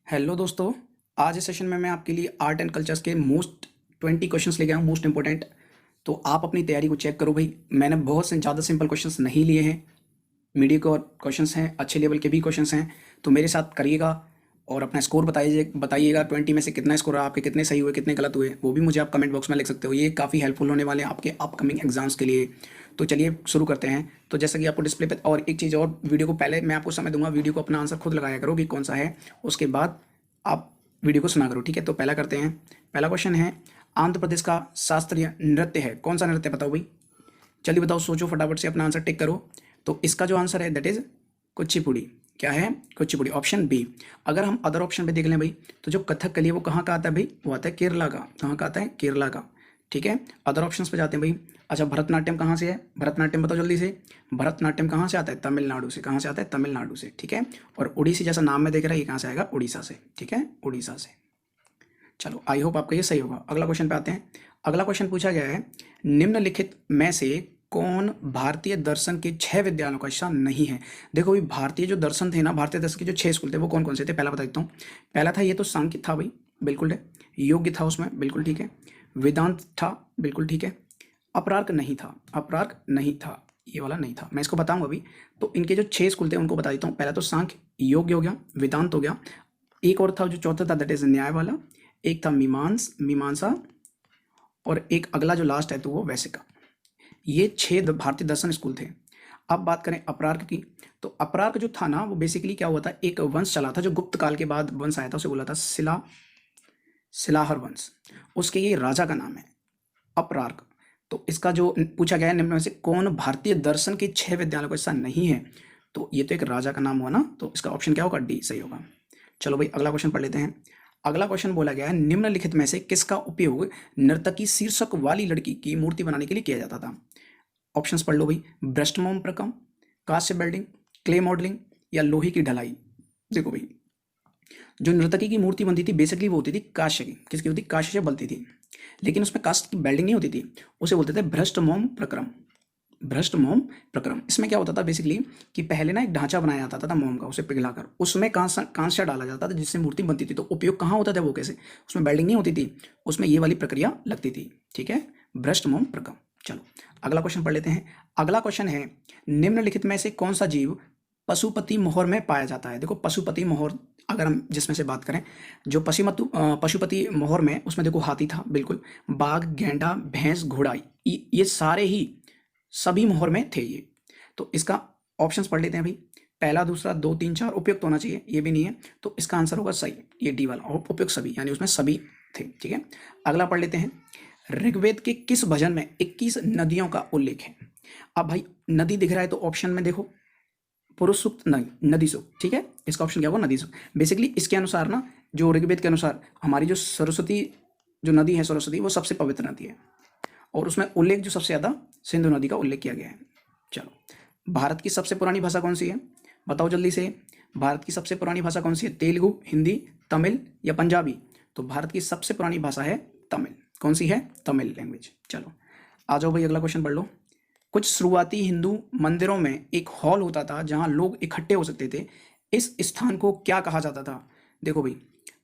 Hello दोस्तों। आज इस सेशन में मैं आपके लिए आर्ट एंड कल्चर्स के मोस्ट 20 क्वेश्चंस लेके आया हूँ, मोस्ट इंपॉर्टेंट। तो आप अपनी तैयारी को चेक करो भाई। मैंने बहुत से ज़्यादा सिंपल क्वेश्चंस नहीं लिए हैं, मीडियम के क्वेश्चंस हैं, अच्छे लेवल के भी क्वेश्चंस हैं। तो मेरे साथ करिएगा और अपना स्कोर बताइएगा 20 में से कितना स्कोर है आपके, कितने सही हुए कितने गलत हुए, वो भी मुझे आप कमेंट बॉक्स में लिख सकते हो। ये काफ़ी हेल्पफुल होने वाले हैं आपके अपकमिंग एग्जाम्स के लिए। तो चलिए शुरू करते हैं। तो जैसा कि आपको डिस्प्ले पे, और एक चीज़ और, वीडियो को पहले मैं आपको समय दूंगा, वीडियो को अपना आंसर खुद लगाया करो कि कौन सा है, उसके बाद आप वीडियो को सुना करो, ठीक है। तो पहला करते हैं। पहला क्वेश्चन है, आंध्र प्रदेश का शास्त्रीय नृत्य है, कौन सा नृत्य बताओ भाई। चलिए बताओ, सोचो फटाफट से, अपना आंसर टिक करो। तो इसका जो आंसर है दैट इज कुचिपुड़ी। क्या है? Kuchipudi, option B. अगर हम अदर ऑप्शन पे देख लें भाई, तो जो कथकली है वो कहाँ का आता है भाई, वो आता है केरला का। कहाँ का आता है? केरला का, ठीक है। अदर ऑप्शंस पे जाते हैं भाई। अच्छा, भरतनाट्यम कहाँ से है? भरतनाट्यम बताओ जल्दी से। भरतनाट्यम कहाँ से आता है? तमिलनाडु से। कहाँ से आता है? तमिलनाडु से, ठीक है। और उड़ीसी, जैसा नाम में देख रहा है, ये कहाँ से आएगा? उड़ीसा से, ठीक है, उड़ीसा से। चलो, आई होप आपका ये सही होगा। अगला क्वेश्चन पे आते हैं। अगला क्वेश्चन पूछा गया है, निम्नलिखित में से कौन भारतीय दर्शन के 6 विद्यालयों का हिस्सा नहीं है। देखो भाई, भारतीय जो दर्शन थे ना, भारतीय दर्शन के जो 6 स्कूल थे वो कौन कौन से थे, पहला बता देता हूँ। पहला था, ये तो सांख्य था भाई, बिल्कुल है। योग्य था उसमें, बिल्कुल ठीक है। वेदांत था, बिल्कुल ठीक है। अपरार्क नहीं था, अपरार्क नहीं था, ये वाला नहीं था। मैं इसको बताऊंगा अभी। तो इनके जो 6 स्कूल थे उनको बता देता हूँ। पहला तो सांख्य, योग्य हो गया, वेदांत हो गया, एक और था जो चौथा था दैट इज न्याय वाला, एक था मीमांसा, और एक अगला जो लास्ट है तो वो वैसिका। ये 6 भारतीय दर्शन स्कूल थे। अब बात करें अपरार्क की, तो अपरार्क जो था ना, वो बेसिकली क्या हुआ था, एक वंश चला था जो गुप्त काल के बाद वंश आया था, उसे बोला था शिलाहर वंश। उसके ये राजा का नाम है अपरार्क। तो इसका जो पूछा गया है, निम्न में से कौन भारतीय दर्शन के 6 विद्यालयों का हिस्सा नहीं है, तो ये तो एक राजा का नाम हुआ ना, तो इसका ऑप्शन क्या होगा? डी सही होगा। चलो भाई, अगला क्वेश्चन पढ़ लेते हैं। अगला क्वेश्चन बोला गया है, निम्नलिखित में से किसका उपयोग नर्तकी शीर्षक वाली लड़की की मूर्ति बनाने के लिए किया जाता था। ऑप्शंस पढ़ लो भाई। ब्रष्टमोम प्रकम, कांस्य बेल्डिंग, क्ले मॉडलिंग, या लोहे की ढलाई। देखो भाई, जो नर्तकी की मूर्ति बनती थी बेसिकली वो होती थी कांस्य की। किसकी होती? कांस्य से बनती थी, लेकिन उसमें कांस्य की बेल्डिंग नहीं होती थी। उसे बोलते थे भ्रष्ट मोम प्रक्रम, भ्रष्ट मोम प्रक्रम। इसमें क्या होता था बेसिकली कि पहले ना एक ढांचा बनाया जाता था मोम का, उसे पिघलाकर उसमें कांस्य डाला जाता था जिससे मूर्ति बनती थी। तो उपयोग कहाँ होता था वो, कैसे? उसमें बेल्डिंग नहीं होती थी, उसमें ये वाली प्रक्रिया लगती थी, ठीक है, भ्रष्ट मोम प्रक्रम। चलो, अगला क्वेश्चन पढ़ लेते हैं। अगला क्वेश्चन है, निम्नलिखित में से कौन सा जीव पशुपति मोहर में पाया जाता है। देखो, पशुपति मोहर अगर हम जिसमें से बात करें, जो पशुपति मोहर में, उसमें देखो हाथी था, बिल्कुल, बाघ, गेंडा, भैंस, घोड़ा, ये सारे ही सभी मोहर में थे ये। तो इसका ऑप्शंस पढ़ लेते हैं भाई। पहला, दूसरा, 2, 3, 4, उपयुक्त होना चाहिए, ये भी नहीं है, तो इसका आंसर होगा सही, ये डी वाला, और उपयुक्त सभी, यानी उसमें सभी थे, ठीक है। अगला पढ़ लेते हैं। ऋग्वेद के किस भजन में 21 नदियों का उल्लेख है। अब भाई, नदी दिख रहा है तो ऑप्शन में देखो, पुरुष सूक्त नहीं, नदी सूक्त, ठीक है। इसका ऑप्शन क्या होगा? नदी सूक्त। बेसिकली इसके अनुसार ना, जो ऋग्वेद के अनुसार हमारी जो सरस्वती, जो नदी है सरस्वती, वो सबसे पवित्र नदी है, और उसमें उल्लेख जो सबसे ज़्यादा सिंधु नदी का उल्लेख किया गया है। चलो, भारत की सबसे पुरानी भाषा कौन सी है, बताओ जल्दी से। भारत की सबसे पुरानी भाषा कौन सी है? तेलुगु, हिंदी, तमिल, या पंजाबी। तो भारत की सबसे पुरानी भाषा है तमिल। कौन सी है? तमिल लैंग्वेज। चलो, आ जाओ भाई, अगला क्वेश्चन पढ़ लो। कुछ शुरुआती हिंदू मंदिरों में एक हॉल होता था जहां लोग इकट्ठे हो सकते थे। इस स्थान को क्या कहा जाता था? देखो भाई,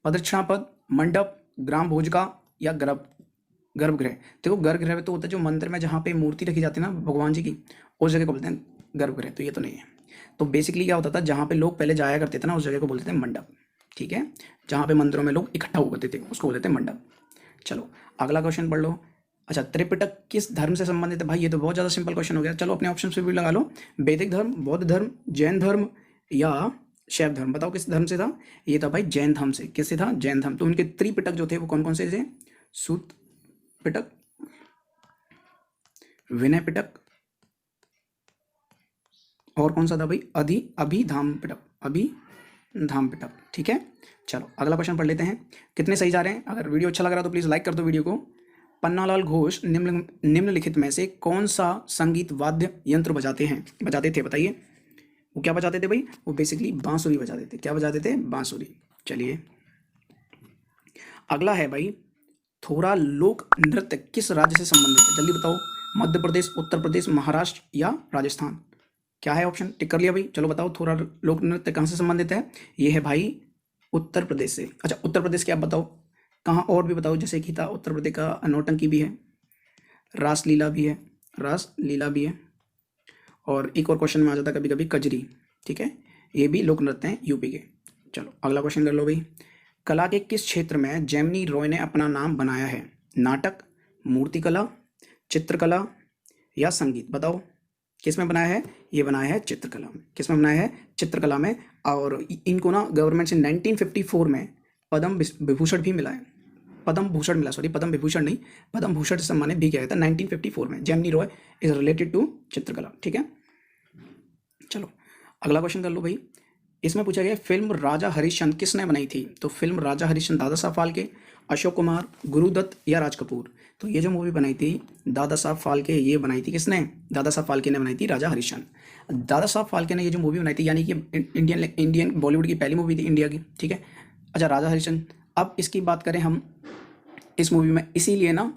प्रदक्षिणा पद, मंडप, ग्राम भोजका, या गर्भगृह। देखो, गर्भगृह तो होता है जो मंदिर में जहाँ पे मूर्ति रखी जाती है ना भगवान जी की, उस जगह को बोलते हैं गर्भगृह, तो ये तो नहीं है। तो बेसिकली क्या होता था, जहाँ पे लोग पहले जाया करते थे ना, उस जगह को बोलते थे मंडप, ठीक है। जहाँ पे मंदिरों में लोग इकट्ठा हुआ करते थे उसको बोलते थे मंडप। चलो, अगला क्वेश्चन पढ़ लो। अच्छा, त्रिपिटक किस धर्म से संबंधित है? भाई, ये तो बहुत ज़्यादा सिंपल क्वेश्चन हो गया। चलो, अपने ऑप्शन से भी लगा लो। वैदिक धर्म, बौद्ध धर्म, जैन धर्म, या शैव धर्म। बताओ किस धर्म से था? ये था भाई जैन धर्म से। किससे था? जैन धर्म। तो उनके त्रिपिटक जो थे वो कौन कौन से थे? सूत पिटक, विनय पिटक, और कौन सा था भाई? अभिधाम पिटक, अभिधाम पिटक, ठीक है। चलो, अगला क्वेश्चन पढ़ लेते हैं। कितने सही जा रहे हैं? अगर वीडियो अच्छा लग रहा है तो प्लीज़ लाइक कर दो वीडियो को। पन्नालाल घोष निम्नलिखित में से कौन सा संगीत वाद्य यंत्र बजाते थे, बताइए। वो क्या बजाते थे भाई? वो बेसिकली बांसुरी बजाते थे। क्या बजाते थे? बांसुरी। चलिए, अगला है भाई, थोड़ा लोक नृत्य किस राज्य से संबंधित है? जल्दी बताओ। मध्य प्रदेश, उत्तर प्रदेश, महाराष्ट्र, या राजस्थान। क्या है ऑप्शन? टिक कर लिया भाई। चलो बताओ, थोड़ा लोक नृत्य कहाँ से संबंधित है? ये है भाई उत्तर प्रदेश से। अच्छा, उत्तर प्रदेश के आप बताओ कहाँ और भी बताओ, जैसे कि था उत्तर प्रदेश का नौटंकी भी है, रासलीला भी है, रासलीला भी है, और एक और क्वेश्चन में आ जाता कभी कभी कजरी, ठीक है, ये भी लोक नृत्य हैं यूपी के। चलो अगला क्वेश्चन कर लो भाई। कला के किस क्षेत्र में जेमिनी रॉय ने अपना नाम बनाया है? नाटक, मूर्तिकला, चित्रकला या संगीत? बताओ किस में बनाया है? ये बनाया है चित्रकला में। किस में बनाया है? चित्रकला में। और इनको ना गवर्नमेंट से 1954 में पद्म विभूषण भी मिला है, पद्म भूषण मिला, सॉरी पद्म विभूषण नहीं, पद्म भूषण से सम्मानित भी किया गया था 1954 में। Jamini Roy is related to चित्रकला, ठीक है। चलो अगला क्वेश्चन कर लो भाई। इसमें पूछा गया फिल्म राजा हरिश्चंद्र किसने बनाई थी? तो फिल्म राजा हरिश्चंद्र दादा साहब फाल्के, अशोक कुमार, गुरुदत्त या राज कपूर? तो ये जो मूवी बनाई थी दादा साहब फाल्के, ये बनाई थी किसने? दादा साहब फाल्के ने बनाई थी राजा हरिश्चंद्र। दादा साहब फाल्के ने ये जो मूवी बनाई थी, यानी कि इंडियन बॉलीवुड की पहली मूवी थी इंडिया की, ठीक है। अच्छा, राजा हरिश्चंद्र, अब इसकी बात करें हम इस मूवी में, इसीलिए ना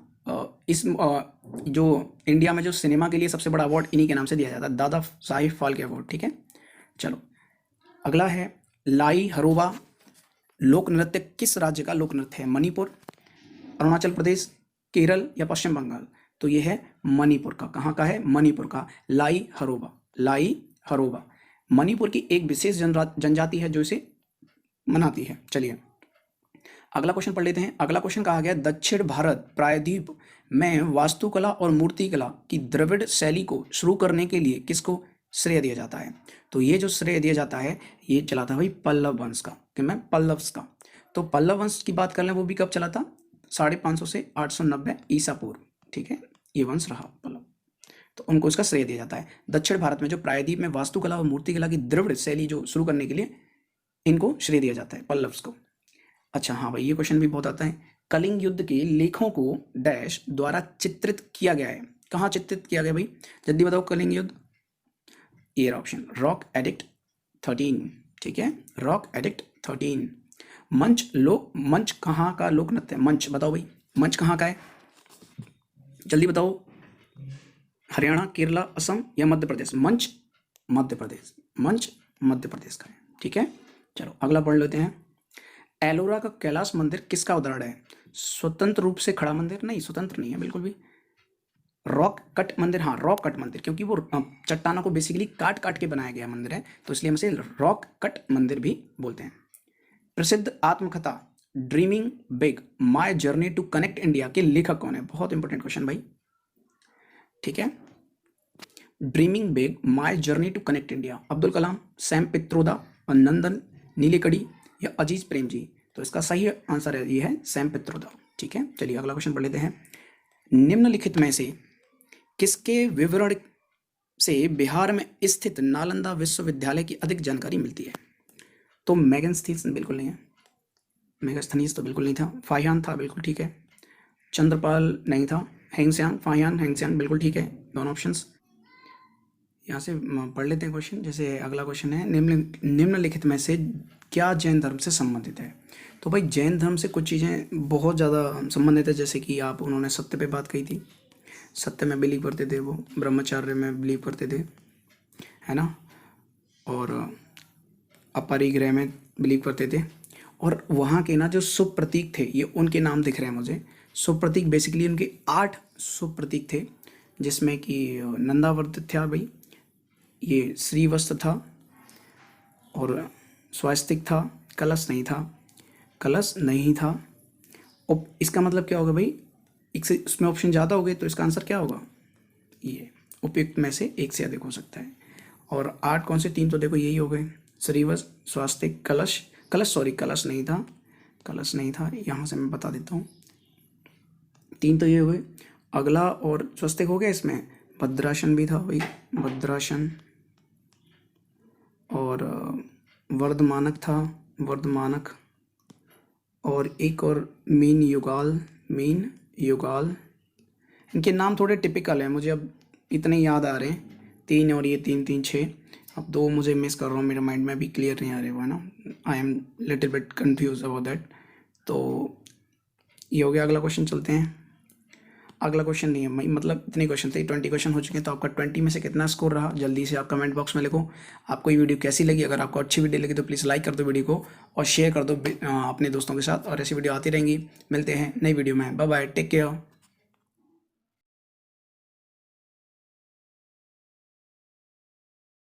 जो इंडिया में जो सिनेमा के लिए सबसे बड़ा अवार्ड इन्हीं के नाम से दिया जाता है, दादा साहिब फाल्के अवार्ड, ठीक है। चलो अगला है लाई हरोबा लोक नृत्य किस राज्य का लोक नृत्य है? मणिपुर, अरुणाचल प्रदेश, केरल या पश्चिम बंगाल? तो ये है मणिपुर का। कहाँ का है? मणिपुर का। लाई हरोबा, लाई हरोबा मणिपुर की एक विशेष जनजाति है जो इसे मनाती है। चलिए अगला क्वेश्चन पढ़ लेते हैं। अगला क्वेश्चन कहा गया दक्षिण भारत प्रायद्वीप में वास्तुकला और मूर्तिकला की द्रविड़ शैली को शुरू करने के लिए किसको श्रेय दिया जाता है? तो ये जो श्रेय दिया जाता है ये चला था भाई पल्लव वंश का, कि मैं पल्लव्स का। तो पल्लव वंश की बात कर लें, वो भी कब चला था? 550 से 890 ईसा पूर्व, ठीक है, ये वंश रहा पल्लव, तो उनको इसका श्रेय दिया जाता है। दक्षिण भारत में जो प्रायद्वीप में वास्तुकला और मूर्तिकला की द्रविड़ शैली जो शुरू करने के लिए इनको श्रेय दिया जाता है, पल्लव्स को। अच्छा हाँ भाई, ये क्वेश्चन भी बहुत आता है। कलिंग युद्ध के लेखों को डैश द्वारा चित्रित किया गया है? कहाँ चित्रित किया गया भाई? जल्दी बताओ। कलिंग युद्ध, ये ऑप्शन रॉक एडिक्ट 13, ठीक है, रॉक एडिक्ट 13। मंच कहाँ का लोक नृत्य है? मंच बताओ भाई, मंच कहाँ का है? जल्दी बताओ। हरियाणा, केरला, असम या मध्य प्रदेश? मंच मध्य प्रदेश, मंच मध्य प्रदेश का है, ठीक है। चलो अगला पढ़ लेते हैं। एलोरा का कैलाश मंदिर किसका उदाहरण है? स्वतंत्र रूप से खड़ा मंदिर? नहीं, स्वतंत्र नहीं है बिल्कुल भी। रॉक कट मंदिर, हाँ रॉक कट मंदिर, क्योंकि वो चट्टानों को बेसिकली काट काट के बनाया गया मंदिर है, तो इसलिए हम इसे रॉक कट मंदिर भी बोलते हैं। प्रसिद्ध आत्मकथा dreaming big my journey to connect India के लेखक कौन है? बहुत इंपॉर्टेंट क्वेश्चन भाई, ठीक है। Dreaming big my journey to connect India, Abdul Kalam, Sam Pitroda, Nandan Nilekani या अजीज प्रेम जी? तो इसका सही आंसर है, ये है सैम पित्रोदा, ठीक है। चलिए अगला क्वेश्चन पढ़ लेते हैं। निम्नलिखित में से किसके विवरण से बिहार में स्थित नालंदा विश्वविद्यालय की अधिक जानकारी मिलती है? तो मेगस्थनीज बिल्कुल नहीं है, मेगस्थनीज तो बिल्कुल नहीं था। फाहियान था, बिल्कुल ठीक है। चंद्रपाल नहीं था। हैंगस्यांग, फाहियान, हैंगस्यांग बिल्कुल ठीक है, दोनों ऑप्शंस। यहाँ से पढ़ लेते हैं क्वेश्चन। जैसे अगला क्वेश्चन है, निम्नलिखित में से क्या जैन धर्म से संबंधित है? तो भाई जैन धर्म से कुछ चीज़ें बहुत ज़्यादा संबंधित है, जैसे कि आप उन्होंने सत्य पे बात कही थी, सत्य में बिलीव करते थे वो, ब्रह्मचार्य में बिलीव करते थे, है ना, और अपरिग्रह में बिलीव करते थे। और वहाँ के ना जो शुभ प्रतीक थे, ये उनके नाम दिख रहे हैं मुझे। शुभ प्रतीक बेसिकली उनके 8 शुभ प्रतीक थे, जिसमें कि नंदावर्त था भाई, ये श्रीवस्त्र था, और स्वास्तिक था, कलश नहीं था, कलश नहीं था। इसका मतलब क्या होगा भाई? इसमें ऑप्शन ज़्यादा हो गए तो इसका आंसर क्या होगा? ये उपयुक्त में से एक से अधिक हो सकता है। और 8 कौन से? 3 तो देखो यही हो गए, श्रीवस्त्र, स्वास्तिक, कलश, कलश नहीं था, कलश नहीं था, यहाँ से मैं बता देता हूँ। 3 तो ये हो गए। अगला और स्वस्तिक हो गया, इसमें भद्रासन भी था भाई, भद्रासन, और वर्धमानक था, वर्धमानक, और एक और मीन युगाल, मीन युगाल। इनके नाम थोड़े टिपिकल हैं, मुझे अब इतने याद आ रहे हैं, 3 और ये 3 3 6। अब 2 मुझे मिस कर रहा हूँ, मेरे माइंड में भी क्लियर नहीं आ रहे वो, है ना, I am little bit confuse about that. तो ये हो गया। अगला क्वेश्चन चलते हैं। अगला क्वेश्चन नहीं है, मतलब इतने क्वेश्चन थे, 20 क्वेश्चन हो चुके हैं। तो आपका 20 में से कितना स्कोर रहा, जल्दी से आप कमेंट बॉक्स में लिखो। आपको ये वीडियो कैसी लगी? अगर आपको अच्छी वीडियो लगी तो प्लीज़ लाइक कर दो वीडियो को और शेयर कर दो अपने दोस्तों के साथ, और ऐसी वीडियो आती रहेंगी। मिलते हैं नई वीडियो में, बाय बाय, टेक केयर।